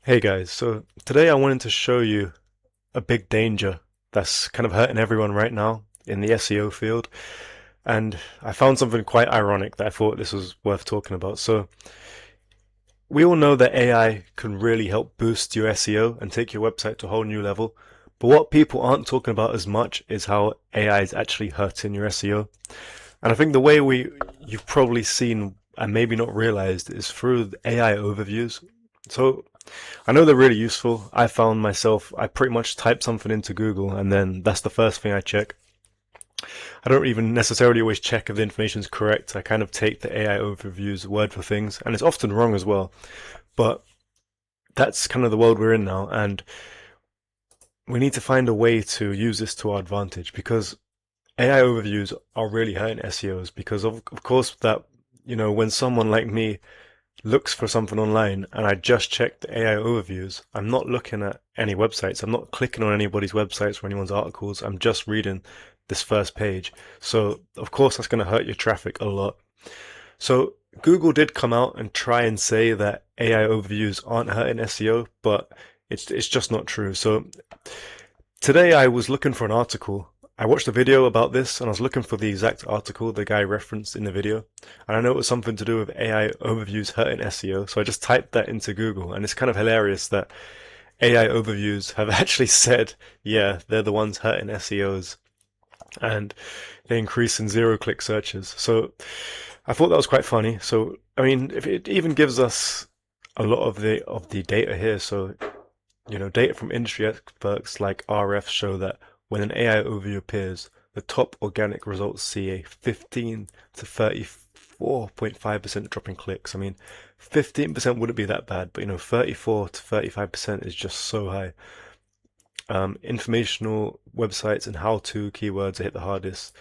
Hey guys, so today I wanted to show you a big danger that's kind of hurting everyone right now in the SEO field. And I found something quite ironic that I thought this was worth talking about. So we all know that AI can really help boost your SEO and take your website to a whole new level. But what people aren't talking about as much is how AI is actually hurting your SEO. And I think the way you've probably seen and maybe not realized is through the AI overviews. So I know they're really useful. I found myself, I pretty much type something into Google and then that's the first thing I check. I don't even necessarily always check if the information is correct. I kind of take the AI overviews word for things, and it's often wrong as well. But that's kind of the world we're in now, and we need to find a way to use this to our advantage because AI overviews are really hurting SEOs because of course that, when someone like me looks for something online and I just check the AI overviews, I'm not looking at any websites. I'm not clicking on anybody's websites or anyone's articles. I'm just reading this first page. So, of course, that's going to hurt your traffic a lot. So, Google did come out and try and say that AI overviews aren't hurting SEO, but it's just not true. So, today I was looking for an article. I watched a video about this and I was looking for the exact article the guy referenced in the video. And I know it was something to do with AI overviews hurting SEO. So I just typed that into Google and it's kind of hilarious that AI overviews have actually said, yeah, they're the ones hurting SEOs and they increase in zero-click searches. So I thought that was quite funny. So, I mean, if it even gives us a lot of the data here. So data from industry experts like RF show that when an AI overview appears, the top organic results see a 15 to 34.5% drop in clicks. I mean, 15% wouldn't be that bad, but 34 to 35% is just so high. Informational websites and how-to keywords are hit the hardest.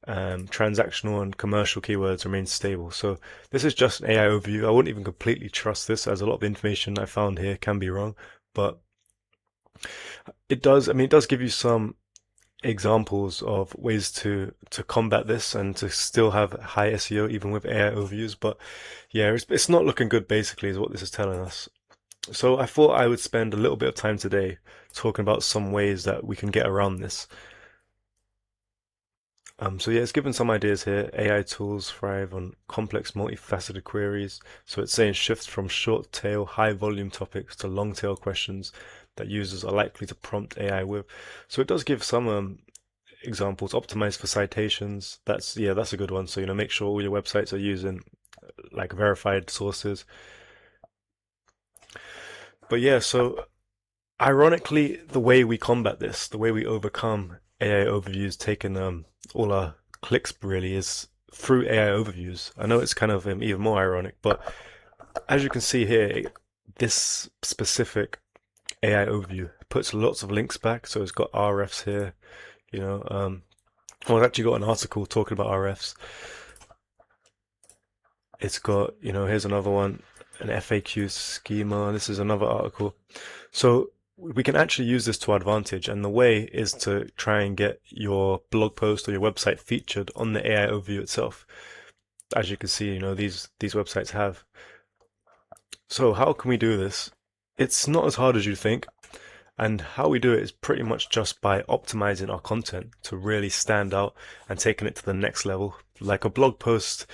Transactional and commercial keywords remain stable. So this is just an AI overview. I wouldn't even completely trust this, as a lot of the information I found here can be wrong, but it does give you some examples of ways to combat this and to still have high SEO even with AI overviews. But yeah, it's not looking good basically is what this is telling us. So I thought I would spend a little bit of time today talking about some ways that we can get around this. So yeah, it's given some ideas here. AI tools thrive on complex, multifaceted queries. So it's saying shift from short tail, high volume topics to long tail questions that users are likely to prompt AI with. So it does give some examples. Optimize for citations. That's a good one. So make sure all your websites are using like verified sources. But yeah, so ironically, the way we combat this, the way we overcome AI overviews taking all our clicks really is through AI overviews. I know it's kind of even more ironic, but as you can see here, this specific AI overview puts lots of links back. So it's got RFs here, you know. Well, I've actually got an article talking about RFs. It's got, here's another one, an FAQ schema. This is another article. So we can actually use this to our advantage. And the way is to try and get your blog post or your website featured on the AI overview itself. As you can see, these websites have. So how can we do this? It's not as hard as you think. And how we do it is pretty much just by optimizing our content to really stand out and taking it to the next level. Like a blog post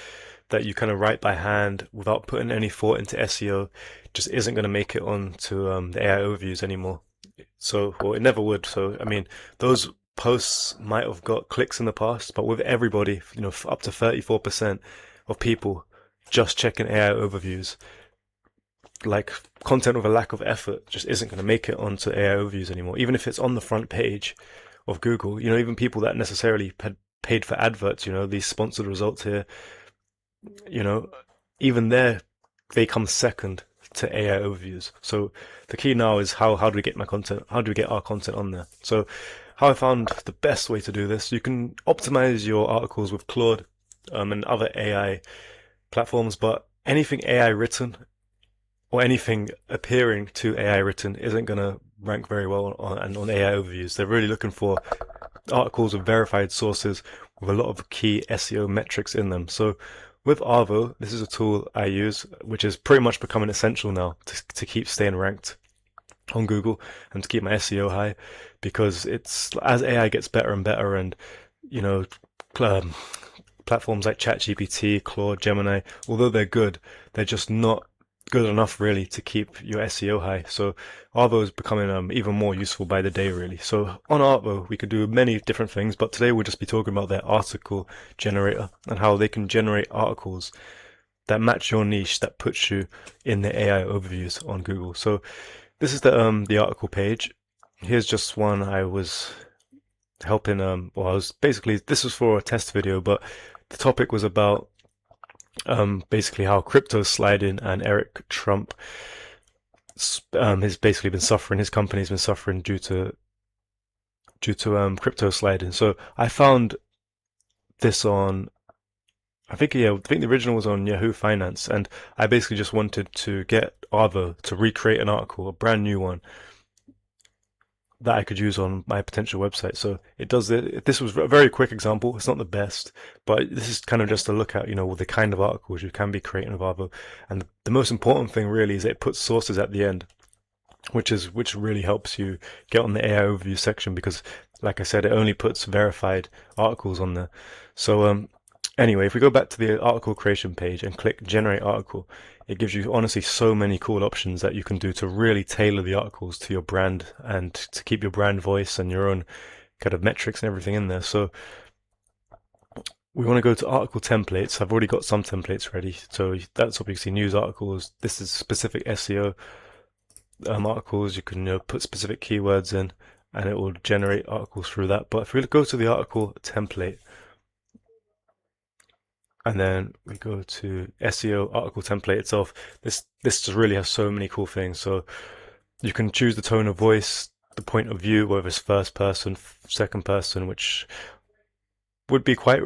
that you kind of write by hand without putting any thought into SEO just isn't going to make it onto the AI overviews anymore. So, well, it never would. So, I mean, those posts might have got clicks in the past, but with everybody, up to 34% of people just checking AI overviews, like content with a lack of effort just isn't going to make it onto AI overviews anymore. Even if it's on the front page of Google, even people that necessarily had paid for adverts, these sponsored results here, you know, even there, they come second to AI overviews. So the key now is how do we get my content? How do we get our content on there? So how I found the best way to do this, you can optimize your articles with Claude and other AI platforms, but anything AI written or anything appearing to AI written isn't going to rank very well on AI overviews. They're really looking for articles with verified sources with a lot of key SEO metrics in them. So with Arvo, this is a tool I use, which is pretty much becoming essential now to keep staying ranked on Google and to keep my SEO high, because it's as AI gets better and better, and you know, um, platforms like ChatGPT, Claude, Gemini, although they're good, they're just not good enough really to keep your SEO high. So Arvo is becoming even more useful by the day really. So on Arvo we could do many different things, but today we'll just be talking about their article generator and how they can generate articles that match your niche, that puts you in the AI overviews on Google. So this is the article page. Here's just one I was helping well, I was basically, this was for a test video, but the topic was about basically how crypto's sliding, and Eric Trump has basically been suffering, his company's been suffering due to crypto sliding. So I found this on, I think the original was on Yahoo Finance, and I basically just wanted to get Arvo to recreate an article, a brand new one, that I could use on my potential website. So it does it. This was a very quick example. It's not the best, but this is kind of just a look at, the kind of articles you can be creating with Arvo. And the most important thing really is that it puts sources at the end, which really helps you get on the AI overview section, because like I said, it only puts verified articles on there. So anyway, if we go back to the article creation page and click generate article, it gives you honestly so many cool options that you can do to really tailor the articles to your brand and to keep your brand voice and your own kind of metrics and everything in there. So we want to go to article templates. I've already got some templates ready. So that's obviously news articles. This is specific SEO articles. You can put specific keywords in and it will generate articles through that. But if we go to the article template, and then we go to SEO article template itself, this just really has so many cool things. So you can choose the tone of voice, the point of view, whether it's first person, second person, which would be quite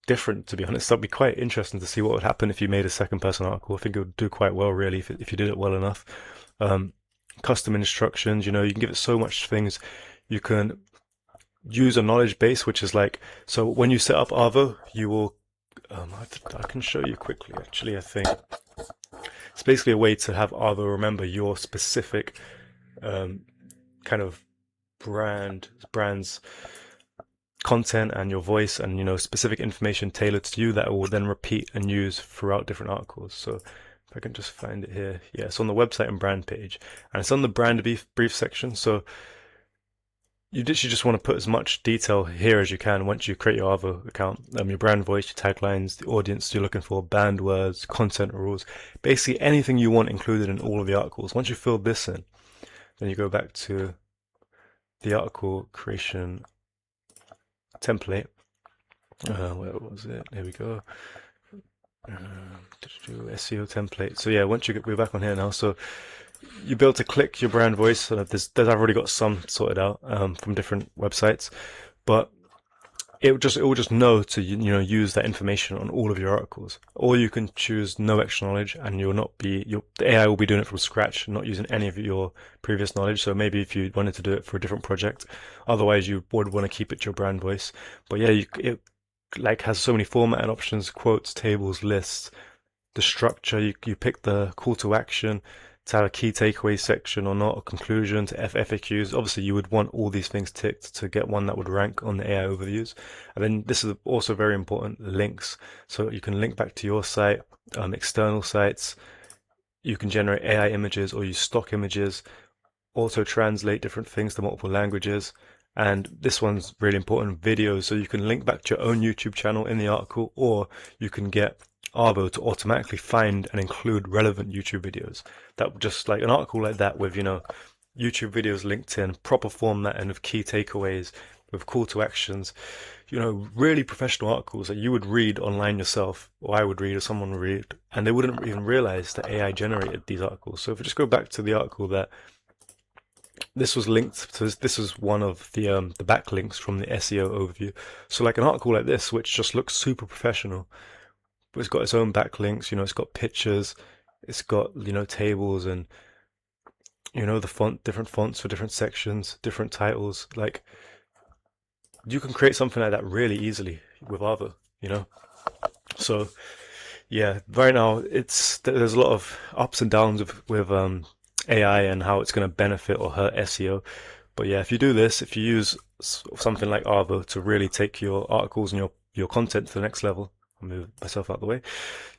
different, to be honest. That'd be quite interesting to see what would happen if you made a second person article. I think it would do quite well, really, if you did it well enough. Custom instructions, you can give it so much things. You can use a knowledge base, which is like, so when you set up Arvo, you will, I can show you quickly, actually, I think. It's basically a way to have Arvo remember your specific kind of brand's content and your voice, and specific information tailored to you that it will then repeat and use throughout different articles. So if I can just find it here, yeah, it's on the website and brand page, and it's on the brand brief section. So you literally just want to put as much detail here as you can once you create your Arvo account. Your brand voice, your taglines, the audience you're looking for, banned words, content rules, basically anything you want included in all of the articles. Once you fill this in, then you go back to the article creation template. Where was it? Here we go. SEO template. So yeah, we're back on here now. So you'll be able to click your brand voice. I've already got some sorted out from different websites, but it will just know to use that information on all of your articles. Or you can choose no extra knowledge, and the AI will be doing it from scratch, not using any of your previous knowledge. So maybe if you wanted to do it for a different project, otherwise you would want to keep it to your brand voice. But yeah, it like has so many formatting options: quotes, tables, lists. The structure, you pick the call to action, to have a key takeaway section or not, a conclusion, to FAQs. Obviously, you would want all these things ticked to get one that would rank on the AI overviews. And then this is also very important, links. So you can link back to your site, external sites. You can generate AI images or use stock images, auto translate different things to multiple languages. And this one's really important, videos. So you can link back to your own YouTube channel in the article, or you can get Arvo to automatically find and include relevant YouTube videos. That just like an article like that with, YouTube videos linked in, proper format and with key takeaways, with call to actions, really professional articles that you would read online yourself, or I would read, or someone would read, and they wouldn't even realize that AI generated these articles. So if we just go back to the article that this was linked to, this is one of the backlinks from the SEO overview. So like an article like this, which just looks super professional, but it's got its own backlinks, it's got pictures, it's got, tables and, the different fonts for different sections, different titles. Like, you can create something like that really easily with Arvo, So Yeah, right now there's a lot of ups and downs with AI and how it's going to benefit or hurt SEO. But yeah, if you do this, if you use something like Arvo to really take your articles and your content to the next level, I'll move myself out the way.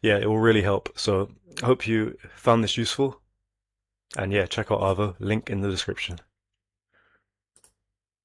Yeah, it will really help. So I hope you found this useful. And yeah, check out Arvo, link in the description.